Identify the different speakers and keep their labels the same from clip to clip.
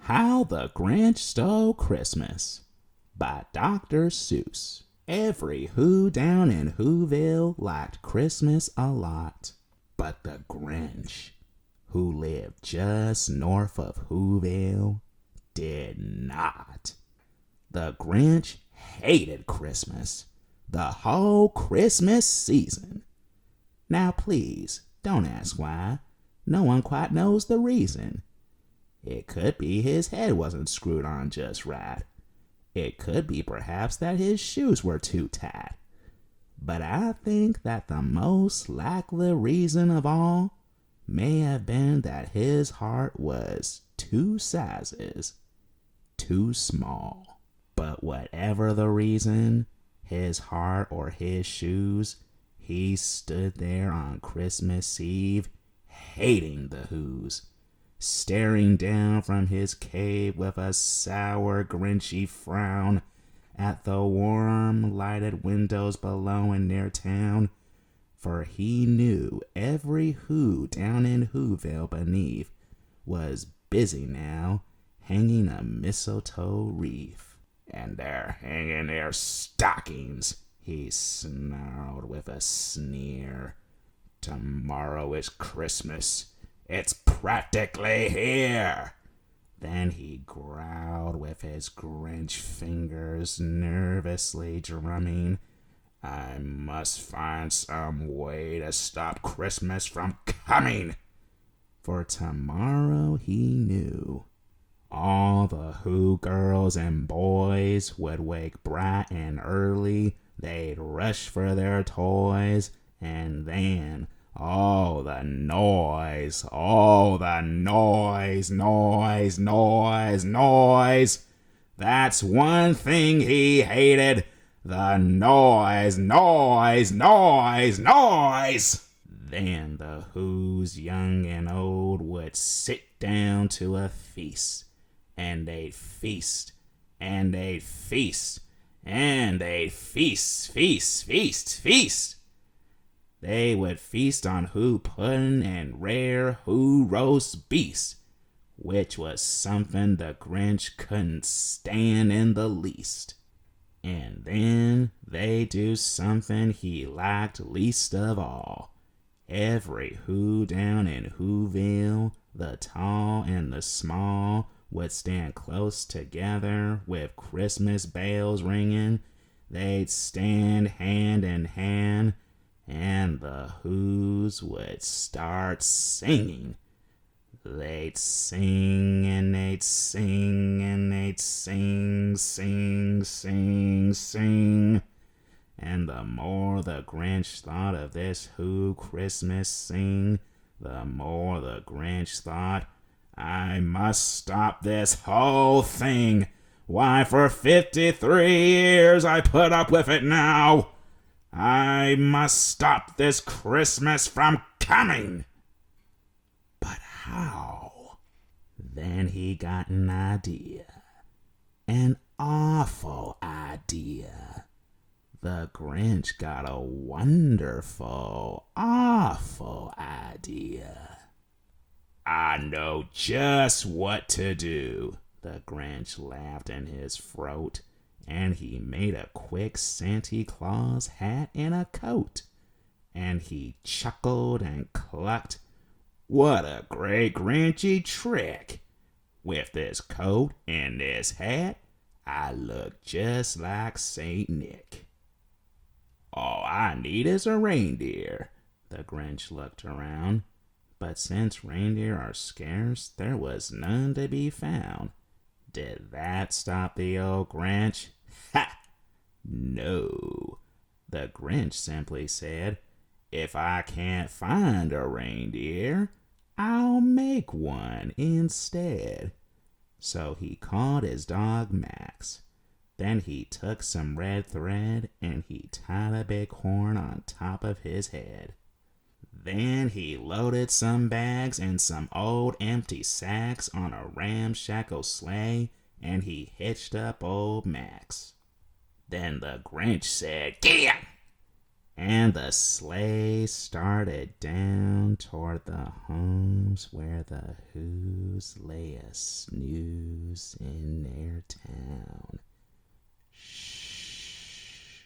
Speaker 1: How the Grinch Stole Christmas by Dr. Seuss. Every Who down in Whoville liked Christmas a lot. But the Grinch, who lived just north of Whoville, did not. The Grinch hated Christmas, the whole Christmas season. Now please, don't ask why. No one quite knows the reason. It could be his head wasn't screwed on just right. It could be perhaps that his shoes were too tight. But I think that the most likely reason of all may have been that his heart was 2 sizes too small. But whatever the reason, his heart or his shoes, he stood there on Christmas Eve hating the Whos, staring down from his cave with a sour, grinchy frown at the warm, lighted windows below in their town, for he knew every Who down in Whoville beneath was busy now hanging a mistletoe wreath. And they're hanging their stockings, he snarled with a sneer. Tomorrow is Christmas. It's practically here. Then he growled with his Grinch fingers nervously drumming. I must find some way to stop Christmas from coming. For tomorrow, he knew, all the Who girls and boys would wake bright and early. They'd rush for their toys, and then all the noise, noise. That's one thing he hated. The noise. Then the Who's young and old would sit down to a feast. And they'd feast. Feast. They would feast on Who pudding and rare Who roast beast, which was something the Grinch couldn't stand in the least. And then they do something he liked least of all. Every Who down in Whoville, the tall and the small, would stand close together with Christmas bells ringing. They'd stand hand in hand, and the Whos would start singing. They'd sing and they'd sing and they'd sing. And the more the Grinch thought of this Who Christmas sing, the more the Grinch thought, I must stop this whole thing. Why, for 53 years I put up with it now. I must stop this Christmas from coming. But how? Then he got an idea. An awful idea. The Grinch got a wonderful, awful idea. I know just what to do. The Grinch laughed in his throat, and he made a quick Santa Claus hat and a coat. And he chuckled and clucked, what a great Grinchy trick! With this coat and this hat, I look just like Saint Nick. All I need is a reindeer. The Grinch looked around, but since reindeer are scarce, there was none to be found. Did that stop the old Grinch? Ha! No. The Grinch simply said, if I can't find a reindeer, I'll make one instead. So he called his dog Max. Then he took some red thread and he tied a big horn on top of his head. Then he loaded some bags and some old empty sacks on a ramshackle sleigh, and he hitched up old Max. Then the Grinch said, "Giddy up!" And the sleigh started down toward the homes where the Whos lay a-snoozing. Who's in their town. Shh.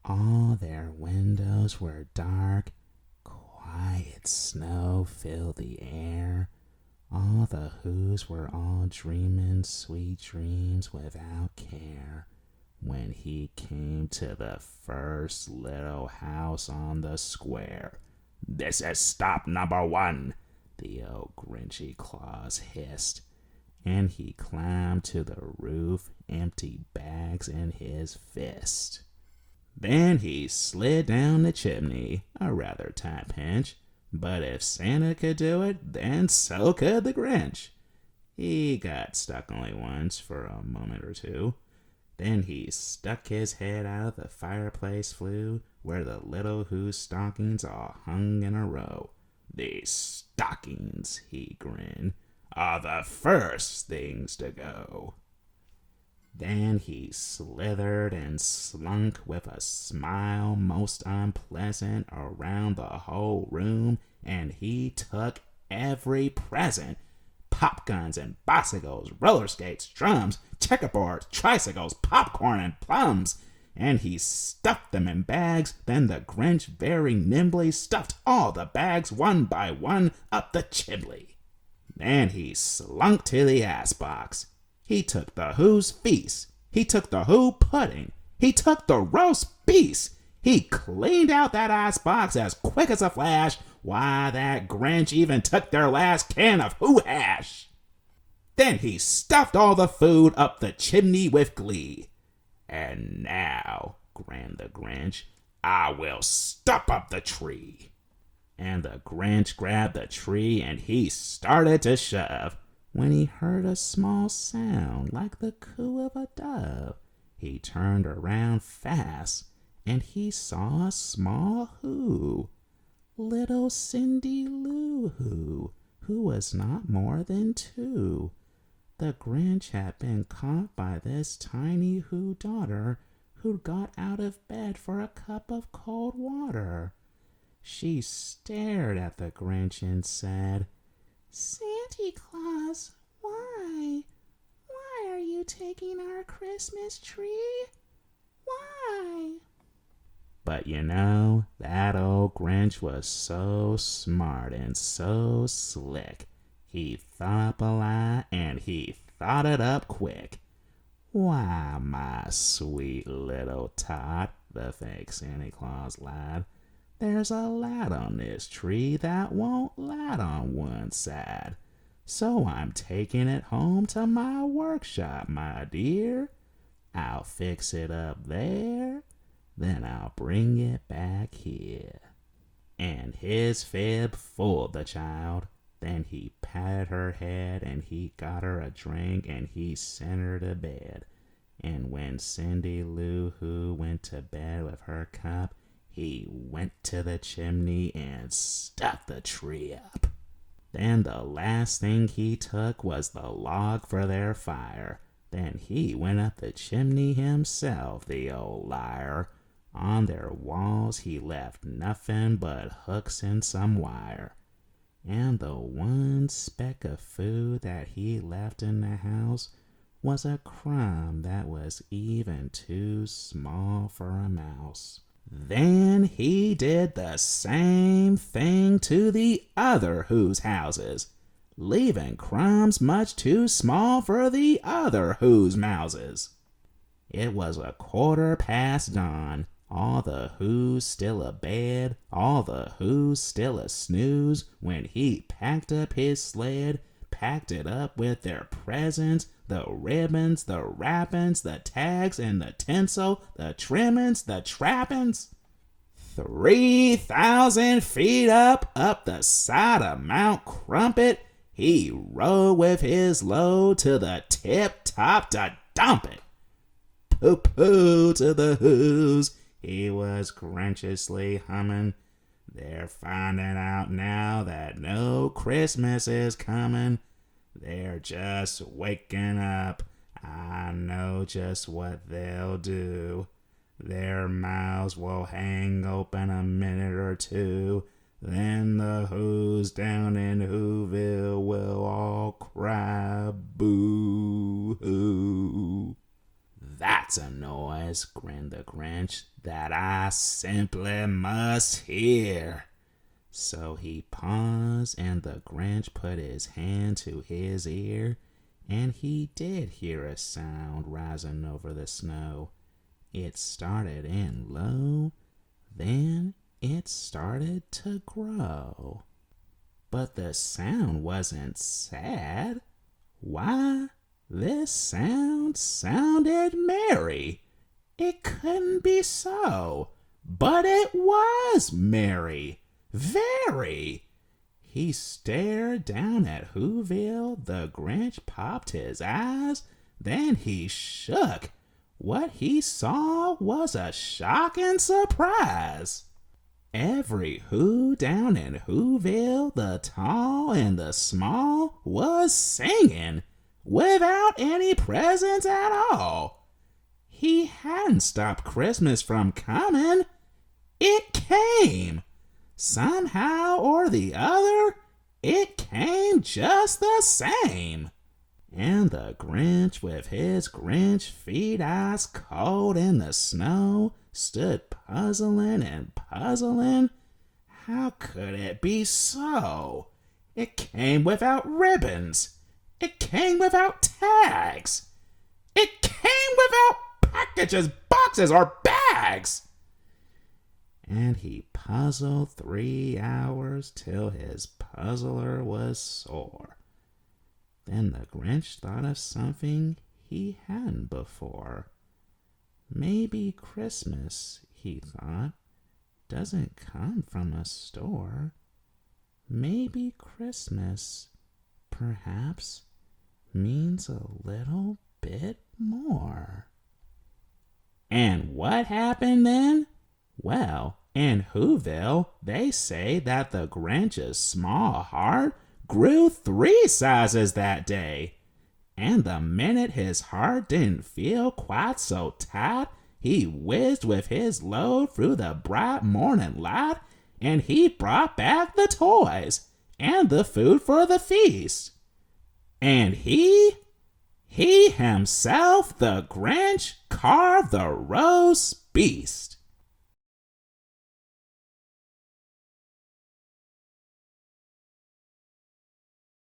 Speaker 1: All their windows were dark. Quiet snow filled the air. All the Who's were all dreaming sweet dreams without care. When he came to the first little house on the square. "This is stop number 1," the old Grinchy Claus hissed. And he climbed to the roof, empty bags in his fist. Then he slid down the chimney, a rather tight pinch. But if Santa could do it, then so could the Grinch. He got stuck only once for a moment or two. Then he stuck his head out of the fireplace flue, where the little Who's stockings all hung in a row. "These stockings," he grinned, "are the first things to go." Then he slithered and slunk with a smile most unpleasant around the whole room, and he took every present. Pop guns and bicycles, roller skates, drums, checkerboards, tricycles, popcorn, and plums. And he stuffed them in bags. Then the Grinch very nimbly stuffed all the bags one by one up the chimney. Then he slunk to the ice box. He took the Who's feast. He took the Who pudding. He took the roast beast. He cleaned out that ice box as quick as a flash. Why, that Grinch even took their last can of Who hash. Then he stuffed all the food up the chimney with glee. "And now," grinned the Grinch, "I will stuff up the tree." And the Grinch grabbed the tree and he started to shove, when he heard a small sound like the coo of a dove. He turned around fast, and he saw a small Who, little Cindy Lou who was not more than 2. The Grinch had been caught by this tiny Who daughter who'd got out of bed for a cup of cold water. She stared at the Grinch and said, "Santa Claus, why? Why are you taking our Christmas tree? Why?" But you know, that old Grinch was so smart and so slick. He thought up a lie and he thought it up quick. "Why, my sweet little tot," the fake Santa Claus lied, "there's a light on this tree that won't light on one side. So I'm taking it home to my workshop, my dear. I'll fix it up there, then I'll bring it back here." And his fib fooled the child. Then he patted her head and he got her a drink and he sent her to bed. And when Cindy Lou Who went to bed with her cup, he went to the chimney and stuffed the tree up. Then the last thing he took was the log for their fire. Then he went up the chimney himself, the old liar. On their walls he left nothing but hooks and some wire. And the one speck of food that he left in the house was a crumb that was even too small for a mouse. Then he did the same thing to the other Who's houses, leaving crumbs much too small for the other Who's mouses. It was 1:15 dawn. All the Who's still abed, all the Who's still a snooze, when he packed up his sled, packed it up with their presents, the ribbons, the wrappings, the tags and the tinsel, the trimmings, the trappings. 3,000 feet up the side of Mount Crumpet, he rode with his load to the tip-top to dump it. Pooh-pooh to the Who's, he was grinchiously humming. They're finding out now that no Christmas is coming. They're just waking up. I know just what they'll do. Their mouths will hang open a minute or two. Then the Who's down in Whoville will all cry boo. is, grinned the Grinch, that I simply must hear. So he paused, and the Grinch put his hand to his ear, and he did hear a sound rising over the snow. It started in low, then it started to grow. But the sound wasn't sad. Why, this sound sounded merry. It couldn't be so, but it was merry, very. He stared down at Whoville, the Grinch popped his eyes, then he shook. What he saw was a shocking surprise. Every Who down in Whoville, the tall and the small, was singing without any presents at all. He hadn't stopped Christmas from coming. It came. Somehow or the other, it came just the same. And the Grinch, with his Grinch feet ice cold in the snow, stood puzzling and puzzling. How could it be so? It came without ribbons. It came without tags. It came without packages, boxes, or bags. And he puzzled 3 hours till his puzzler was sore. Then the Grinch thought of something he hadn't before. Maybe Christmas, he thought, doesn't come from a store. Maybe Christmas, perhaps, means a little bit more. And what happened then? Well, in Whoville, they say that the Grinch's small heart grew 3 sizes that day. And the minute his heart didn't feel quite so tight, he whizzed with his load through the bright morning light, and he brought back the toys and the food for the feast. And he himself, the Grinch, carved the roast beast.